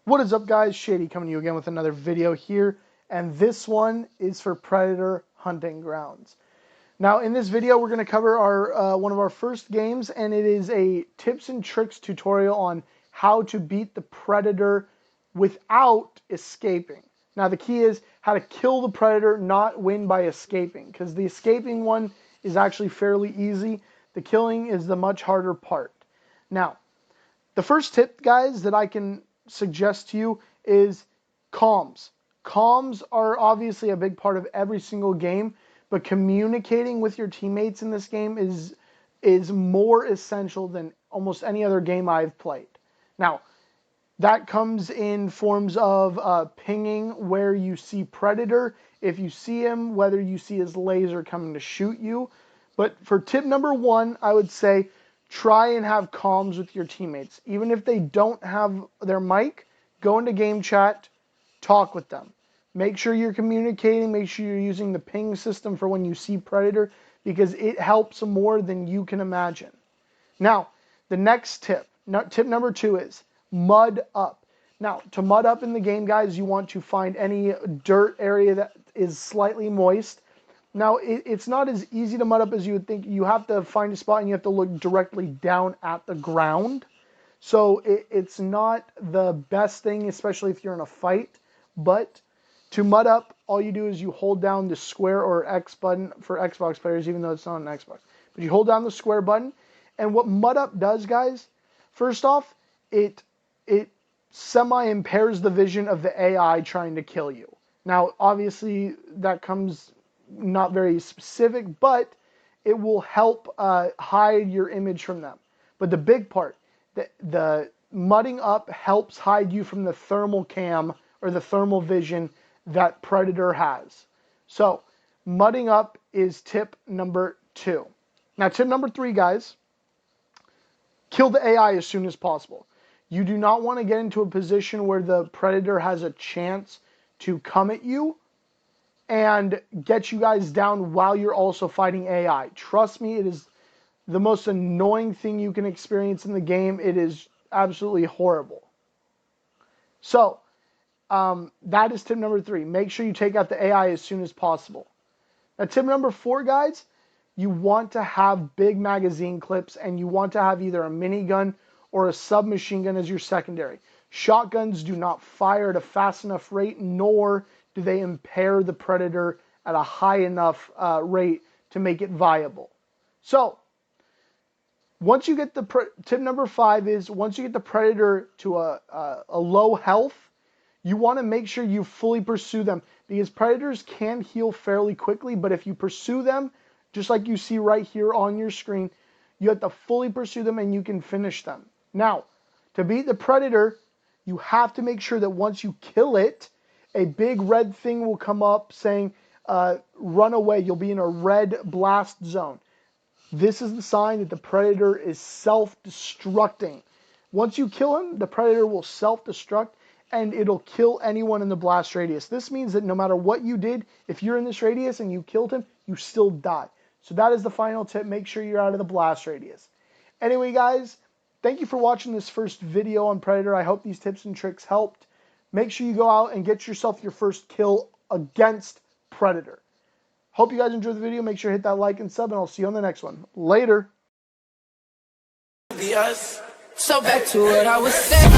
What is up, guys? Shady coming to you again with another video here, and this one is for Predator Hunting Grounds. Now, in this video, we're going to cover our one of our first games, and it is a tips and tricks tutorial on how to beat the Predator without escaping. Now, the key is how to kill the Predator, not win by escaping, because the escaping one is actually fairly easy. The killing is the much harder part. Now, the first tip, guys, that I can suggest to you is comms. Comms are obviously a big part of every single game, but communicating with your teammates in this game is more essential than almost any other game I've played. Now, that comes in forms of pinging where you see Predator. If you see him, whether you see his laser coming to shoot you. But for tip number one, I would say try and have comms with your teammates. Even if they don't have their mic, go into game chat, talk with them. Make sure you're communicating, make sure you're using the ping system for when you see Predator, because it helps more than you can imagine. Now, the next tip number two is mud up. Now, to mud up in the game, guys, you want to find any dirt area that is slightly moist. Now, it's not as easy to mud up as you would think. You have to find a spot and you have to look directly down at the ground. So it's not the best thing, especially if you're in a fight. But to mud up, all you do is you hold down the square or X button for Xbox players, even though it's not an Xbox. But you hold down the square button. And what mud up does, guys, first off, it semi-impairs the vision of the AI trying to kill you. Now, obviously, that comes not very specific, but it will help hide your image from them. But the big part, the mudding up helps hide you from the thermal cam or the thermal vision that Predator has. So mudding up is tip number two. Now, tip number three, guys, kill the AI as soon as possible. You do not want to get into a position where the Predator has a chance to come at you and get you guys down while you're also fighting AI. Trust me, it is the most annoying thing you can experience in the game. It is absolutely horrible. So, that is tip number three. Make sure you take out the AI as soon as possible. Now, tip number four, guys, you want to have big magazine clips, and you want to have either a minigun or a submachine gun as your secondary. Shotguns do not fire at a fast enough rate, nor do they impair the Predator at a high enough rate to make it viable. So, once you get tip number five is, once you get the Predator to a low health, you want to make sure you fully pursue them, because Predators can heal fairly quickly, but if you pursue them, just like you see right here on your screen, you have to fully pursue them and you can finish them. Now, to beat the Predator, you have to make sure that once you kill it, a big red thing will come up saying, run away. You'll be in a red blast zone. This is the sign that the Predator is self-destructing. Once you kill him, the Predator will self-destruct and it'll kill anyone in the blast radius. This means that no matter what you did, if you're in this radius and you killed him, you still die. So that is the final tip. Make sure you're out of the blast radius. Anyway, guys, thank you for watching this first video on Predator. I hope these tips and tricks helped. Make sure you go out and get yourself your first kill against Predator. Hope you guys enjoyed the video. Make sure to hit that like and sub, and I'll see you on the next one. Later. So back to what I was saying.